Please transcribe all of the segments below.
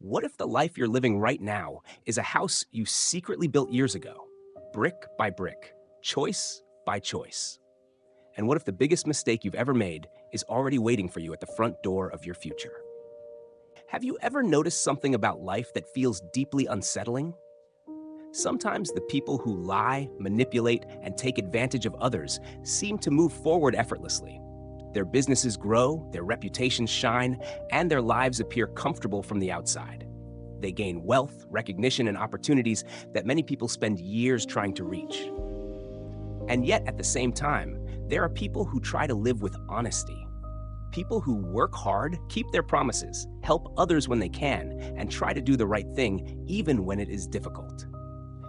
What if the life you're living right now is a house you secretly built years ago, brick by brick, choice by choice? And what if the biggest mistake you've ever made is already waiting for you at the front door of your future? Have you ever noticed something about life that feels deeply unsettling? Sometimes the people who lie, manipulate, and take advantage of others seem to move forward effortlessly. Their businesses grow, their reputations shine, and their lives appear comfortable from the outside. They gain wealth, recognition, and opportunities that many people spend years trying to reach. And yet, at the same time, there are people who try to live with honesty. People who work hard, keep their promises, help others when they can, and try to do the right thing even when it is difficult.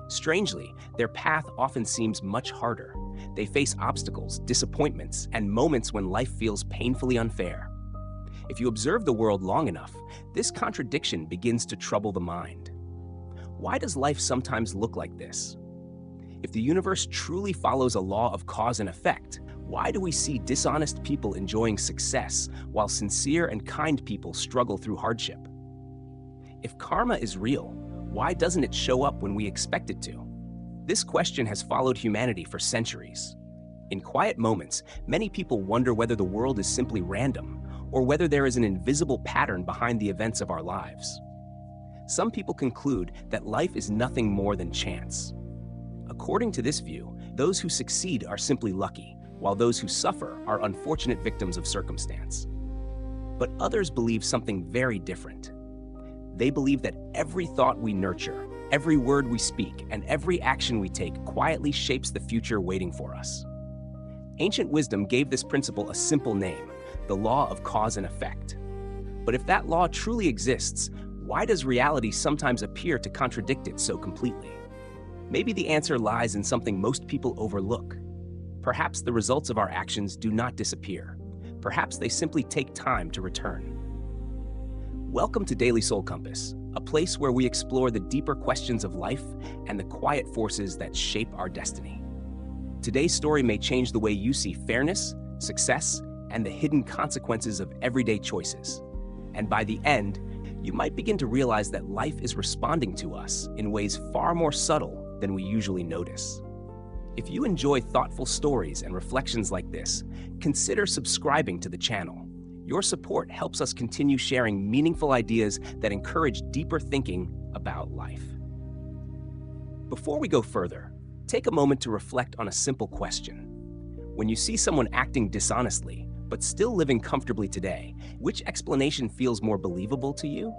Strangely, their path often seems much harder. They face obstacles, disappointments, and moments when life feels painfully unfair. If you observe the world long enough, this contradiction begins to trouble the mind. Why does life sometimes look like this? If the universe truly follows a law of cause and effect, why do we see dishonest people enjoying success while sincere and kind people struggle through hardship? If karma is real, why doesn't it show up when we expect it to? This question has followed humanity for centuries. In quiet moments, many people wonder whether the world is simply random or whether there is an invisible pattern behind the events of our lives. Some people conclude that life is nothing more than chance. According to this view, those who succeed are simply lucky, while those who suffer are unfortunate victims of circumstance. But others believe something very different. They believe that every thought we nurture, every word we speak, and every action we take quietly shapes the future waiting for us. Ancient wisdom gave this principle a simple name, the law of cause and effect. But if that law truly exists, why does reality sometimes appear to contradict it so completely? Maybe the answer lies in something most people overlook. Perhaps the results of our actions do not disappear. Perhaps they simply take time to return. Welcome to Daily Soul Compass, a place where we explore the deeper questions of life and the quiet forces that shape our destiny. Today's story may change the way you see fairness, success, and the hidden consequences of everyday choices. And by the end, you might begin to realize that life is responding to us in ways far more subtle than we usually notice. If you enjoy thoughtful stories and reflections like this, consider subscribing to the channel. Your support helps us continue sharing meaningful ideas that encourage deeper thinking about life. Before we go further, take a moment to reflect on a simple question. When you see someone acting dishonestly, but still living comfortably today, which explanation feels more believable to you?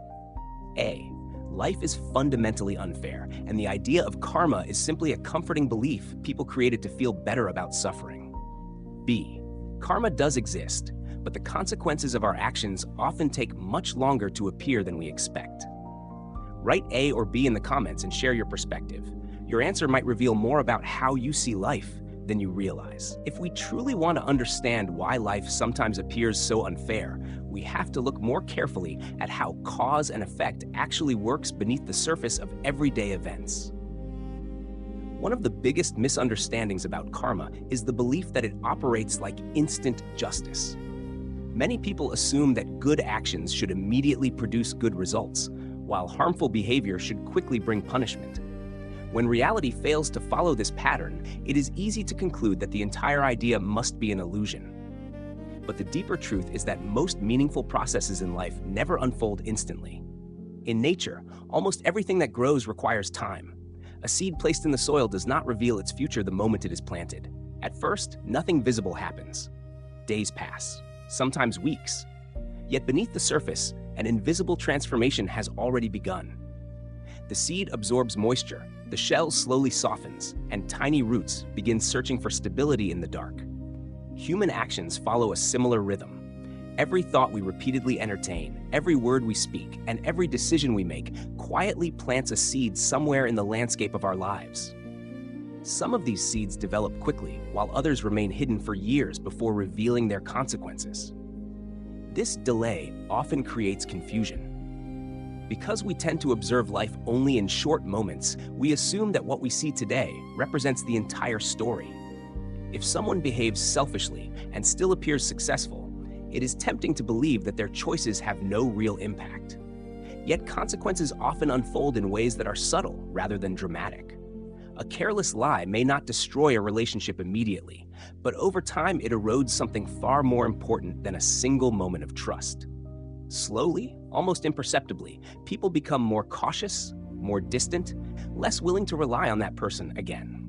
A. Life is fundamentally unfair, and the idea of karma is simply a comforting belief people created to feel better about suffering. B. Karma does exist, but the consequences of our actions often take much longer to appear than we expect. Write A or B in the comments and share your perspective. Your answer might reveal more about how you see life than you realize. If we truly want to understand why life sometimes appears so unfair, we have to look more carefully at how cause and effect actually works beneath the surface of everyday events. One of the biggest misunderstandings about karma is the belief that it operates like instant justice. Many people assume that good actions should immediately produce good results, while harmful behavior should quickly bring punishment. When reality fails to follow this pattern, it is easy to conclude that the entire idea must be an illusion. But the deeper truth is that most meaningful processes in life never unfold instantly. In nature, almost everything that grows requires time. A seed placed in the soil does not reveal its future the moment it is planted. At first, nothing visible happens. Days pass, sometimes weeks. Yet beneath the surface, an invisible transformation has already begun. The seed absorbs moisture, the shell slowly softens, and tiny roots begin searching for stability in the dark. Human actions follow a similar rhythm. Every thought we repeatedly entertain, every word we speak, and every decision we make quietly plants a seed somewhere in the landscape of our lives. Some of these seeds develop quickly, while others remain hidden for years before revealing their consequences. This delay often creates confusion. Because we tend to observe life only in short moments, we assume that what we see today represents the entire story. If someone behaves selfishly and still appears successful, it is tempting to believe that their choices have no real impact. Yet consequences often unfold in ways that are subtle rather than dramatic. A careless lie may not destroy a relationship immediately, but over time it erodes something far more important than a single moment of trust. Slowly, almost imperceptibly, people become more cautious, more distant, less willing to rely on that person again.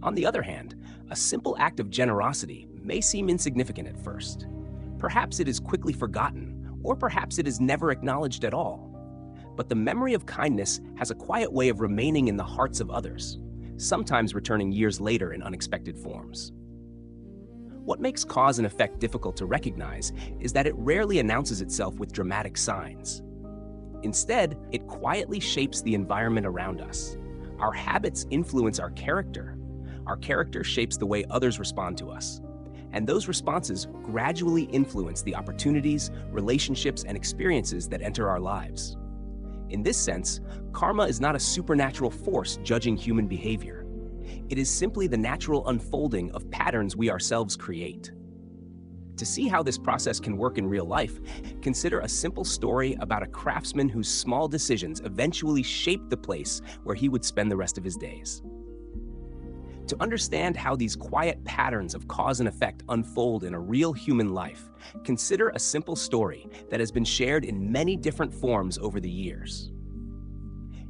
On the other hand, a simple act of generosity may seem insignificant at first. Perhaps it is quickly forgotten, or perhaps it is never acknowledged at all. But the memory of kindness has a quiet way of remaining in the hearts of others, sometimes returning years later in unexpected forms. What makes cause and effect difficult to recognize is that it rarely announces itself with dramatic signs. Instead, it quietly shapes the environment around us. Our habits influence our character. Our character shapes the way others respond to us. And those responses gradually influence the opportunities, relationships, and experiences that enter our lives. In this sense, karma is not a supernatural force judging human behavior. It is simply the natural unfolding of patterns we ourselves create. To see how this process can work in real life, consider a simple story about a craftsman whose small decisions eventually shaped the place where he would spend the rest of his days. To understand how these quiet patterns of cause and effect unfold in a real human life, consider a simple story that has been shared in many different forms over the years.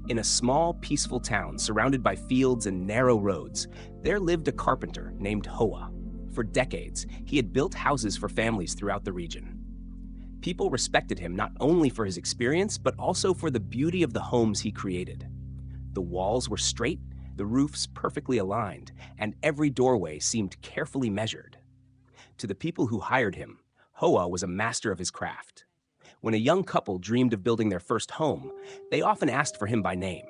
In a small, peaceful town surrounded by fields and narrow roads, there lived a carpenter named Hoa. For decades, he had built houses for families throughout the region. People respected him not only for his experience, but also for the beauty of the homes he created. The walls were straight, the roofs perfectly aligned, and every doorway seemed carefully measured. To the people who hired him, Hoa was a master of his craft. When a young couple dreamed of building their first home, they often asked for him by name.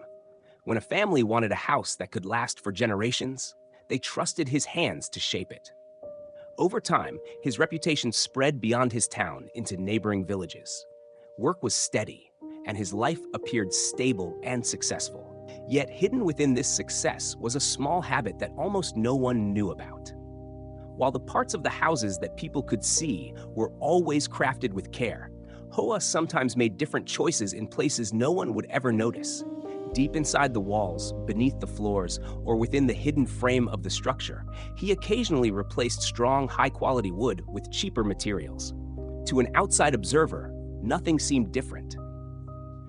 When a family wanted a house that could last for generations, they trusted his hands to shape it. Over time, his reputation spread beyond his town into neighboring villages. Work was steady, and his life appeared stable and successful. Yet hidden within this success was a small habit that almost no one knew about. While the parts of the houses that people could see were always crafted with care, Hoa sometimes made different choices in places no one would ever notice. Deep inside the walls, beneath the floors, or within the hidden frame of the structure, he occasionally replaced strong, high-quality wood with cheaper materials. To an outside observer, nothing seemed different.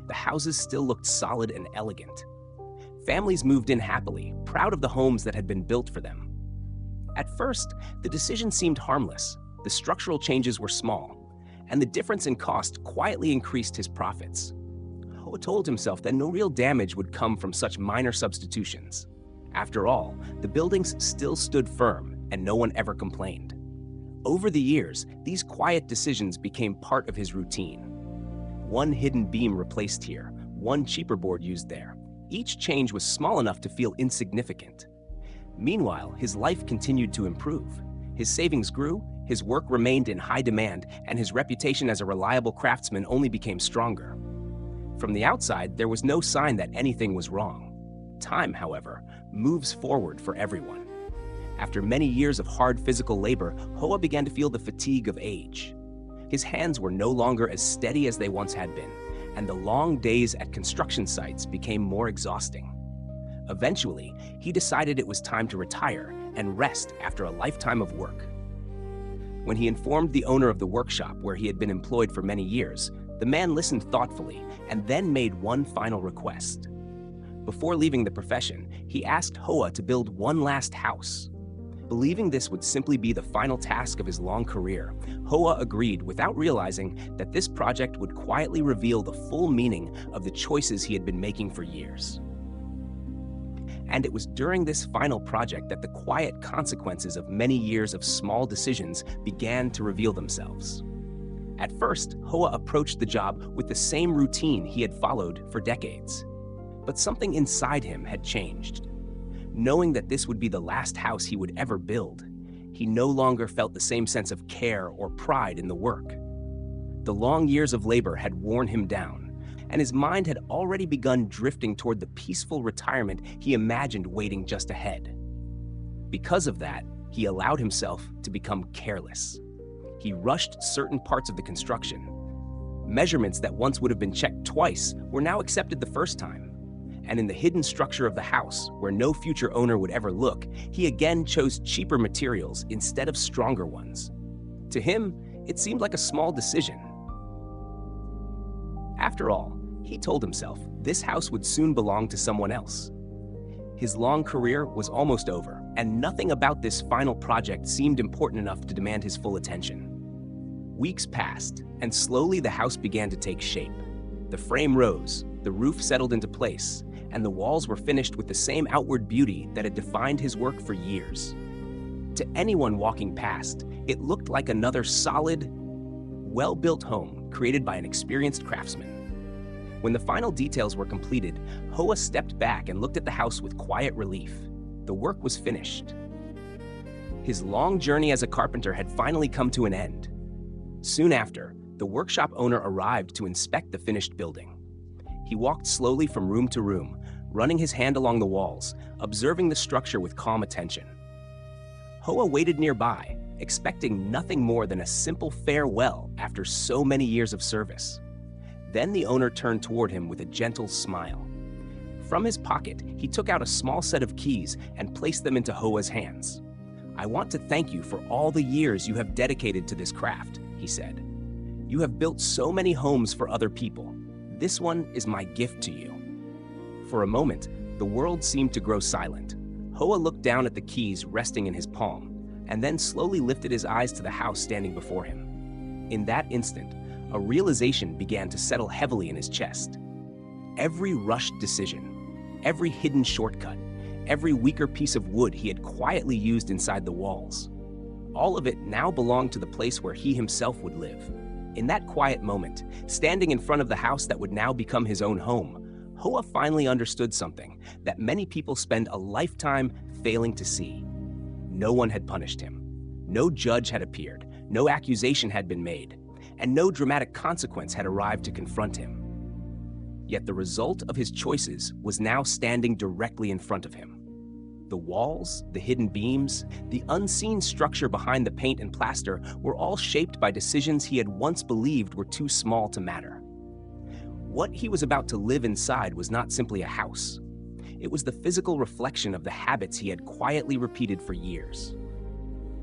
The houses still looked solid and elegant. Families moved in happily, proud of the homes that had been built for them. At first, the decision seemed harmless. The structural changes were small, and the difference in cost quietly increased his profits. Hoa told himself that no real damage would come from such minor substitutions. After all, the buildings still stood firm, and no one ever complained. Over the years, these quiet decisions became part of his routine. One hidden beam replaced here, one cheaper board used there. Each change was small enough to feel insignificant. Meanwhile, his life continued to improve. His savings grew, his work remained in high demand, and his reputation as a reliable craftsman only became stronger. From the outside, there was no sign that anything was wrong. Time, however, moves forward for everyone. After many years of hard physical labor, Hoa began to feel the fatigue of age. His hands were no longer as steady as they once had been, and the long days at construction sites became more exhausting. Eventually, he decided it was time to retire and rest after a lifetime of work. When he informed the owner of the workshop where he had been employed for many years, the man listened thoughtfully and then made one final request. Before leaving the profession, he asked Hoa to build one last house. Believing this would simply be the final task of his long career, Hoa agreed without realizing that this project would quietly reveal the full meaning of the choices he had been making for years. And it was during this final project that the quiet consequences of many years of small decisions began to reveal themselves. At first, Hoa approached the job with the same routine he had followed for decades. But something inside him had changed. Knowing that this would be the last house he would ever build, he no longer felt the same sense of care or pride in the work. The long years of labor had worn him down, and his mind had already begun drifting toward the peaceful retirement he imagined waiting just ahead. Because of that, he allowed himself to become careless. He rushed certain parts of the construction, Measurements that once would have been checked twice were now accepted the first time. And in the hidden structure of the house, where no future owner would ever look, he again chose cheaper materials instead of stronger ones. To him, it seemed like a small decision. After all, he told himself this house would soon belong to someone else. His long career was almost over, and nothing about this final project seemed important enough to demand his full attention. Weeks passed, and slowly the house began to take shape. The frame rose, the roof settled into place, and the walls were finished with the same outward beauty that had defined his work for years. To anyone walking past, it looked like another solid, well-built home created by an experienced craftsman. When the final details were completed, Hoa stepped back and looked at the house with quiet relief. The work was finished. His long journey as a carpenter had finally come to an end. Soon after, the workshop owner arrived to inspect the finished building. He walked slowly from room to room, running his hand along the walls, observing the structure with calm attention. Hoa waited nearby, expecting nothing more than a simple farewell after so many years of service. Then the owner turned toward him with a gentle smile. From his pocket, he took out a small set of keys and placed them into Hoa's hands. "I want to thank you for all the years you have dedicated to this craft," he said. "You have built so many homes for other people. This one is my gift to you." For a moment, the world seemed to grow silent. Hoa looked down at the keys resting in his palm, and then slowly lifted his eyes to the house standing before him. In that instant, a realization began to settle heavily in his chest. Every rushed decision, every hidden shortcut, every weaker piece of wood he had quietly used inside the walls, all of it now belonged to the place where he himself would live. In that quiet moment, standing in front of the house that would now become his own home, Hoa finally understood something that many people spend a lifetime failing to see. No one had punished him. No judge had appeared, no accusation had been made, and no dramatic consequence had arrived to confront him. Yet the result of his choices was now standing directly in front of him. The walls, the hidden beams, the unseen structure behind the paint and plaster were all shaped by decisions he had once believed were too small to matter. What he was about to live inside was not simply a house. It was the physical reflection of the habits he had quietly repeated for years.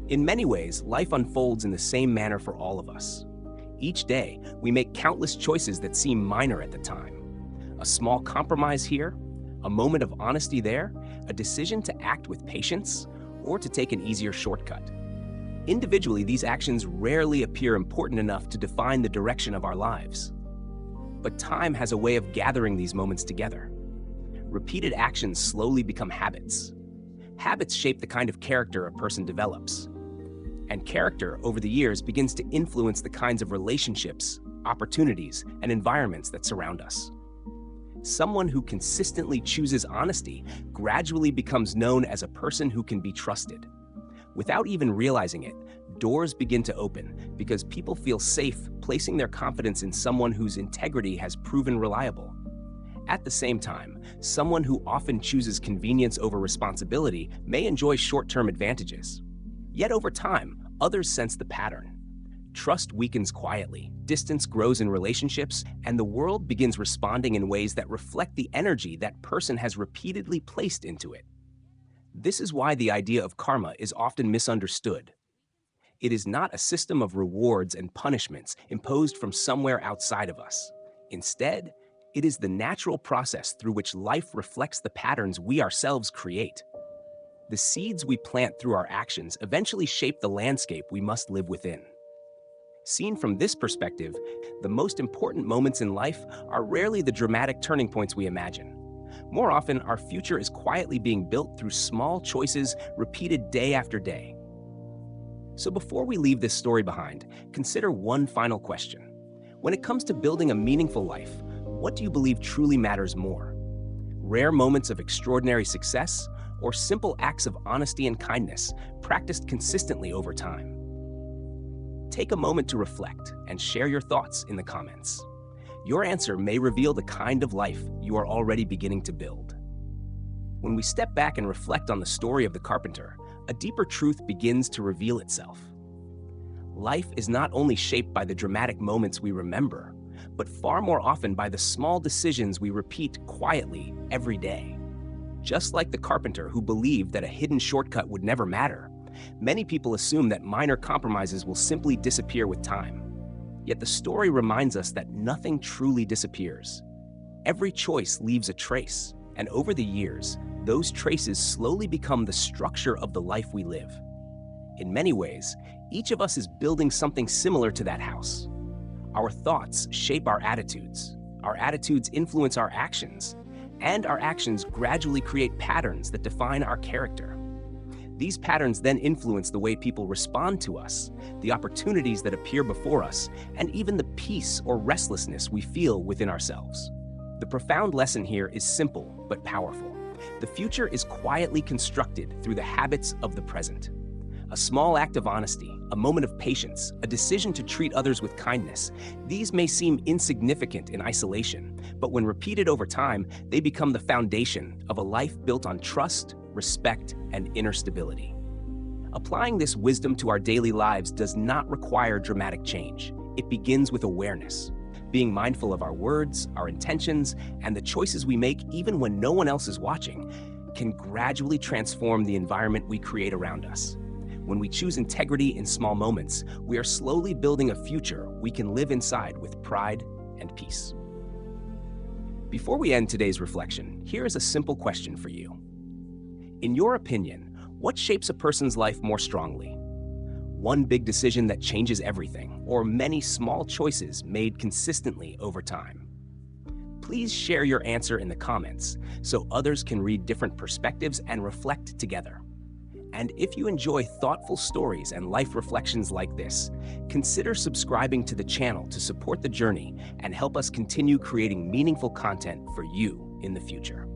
In many ways, life unfolds in the same manner for all of us. Each day, we make countless choices that seem minor at the time. A small compromise here, a moment of honesty there, a decision to act with patience, or to take an easier shortcut. Individually, these actions rarely appear important enough to define the direction of our lives. But time has a way of gathering these moments together. Repeated actions slowly become habits. Habits shape the kind of character a person develops. And character, over the years, begins to influence the kinds of relationships, opportunities, and environments that surround us. Someone who consistently chooses honesty gradually becomes known as a person who can be trusted. Without even realizing it, doors begin to open because people feel safe placing their confidence in someone whose integrity has proven reliable. At the same time, someone who often chooses convenience over responsibility may enjoy short-term advantages. Yet over time, others sense the pattern. Trust weakens quietly, distance grows in relationships, and the world begins responding in ways that reflect the energy that person has repeatedly placed into it. This is why the idea of karma is often misunderstood. It is not a system of rewards and punishments imposed from somewhere outside of us. Instead, it is the natural process through which life reflects the patterns we ourselves create. The seeds we plant through our actions eventually shape the landscape we must live within. Seen from this perspective, the most important moments in life are rarely the dramatic turning points we imagine. More often, our future is quietly being built through small choices repeated day after day. So before we leave this story behind, consider one final question. When it comes to building a meaningful life, what do you believe truly matters more? Rare moments of extraordinary success, or simple acts of honesty and kindness practiced consistently over time? Take a moment to reflect and share your thoughts in the comments. Your answer may reveal the kind of life you are already beginning to build. When we step back and reflect on the story of the carpenter, a deeper truth begins to reveal itself. Life is not only shaped by the dramatic moments we remember, but far more often by the small decisions we repeat quietly every day. Just like the carpenter who believed that a hidden shortcut would never matter, many people assume that minor compromises will simply disappear with time. Yet the story reminds us that nothing truly disappears. Every choice leaves a trace, and over the years, those traces slowly become the structure of the life we live. In many ways, each of us is building something similar to that house. Our thoughts shape our attitudes influence our actions, and our actions gradually create patterns that define our character. These patterns then influence the way people respond to us, the opportunities that appear before us, and even the peace or restlessness we feel within ourselves. The profound lesson here is simple but powerful. The future is quietly constructed through the habits of the present. A small act of honesty, a moment of patience, a decision to treat others with kindness, these may seem insignificant in isolation, but when repeated over time, they become the foundation of a life built on trust, respect, and inner stability. Applying this wisdom to our daily lives does not require dramatic change. It begins with awareness. Being mindful of our words, our intentions, and the choices we make even when no one else is watching can gradually transform the environment we create around us. When we choose integrity in small moments, we are slowly building a future we can live inside with pride and peace. Before we end today's reflection, here is a simple question for you. In your opinion, what shapes a person's life more strongly? One big decision that changes everything, or many small choices made consistently over time? Please share your answer in the comments so others can read different perspectives and reflect together. And if you enjoy thoughtful stories and life reflections like this, consider subscribing to the channel to support the journey and help us continue creating meaningful content for you in the future.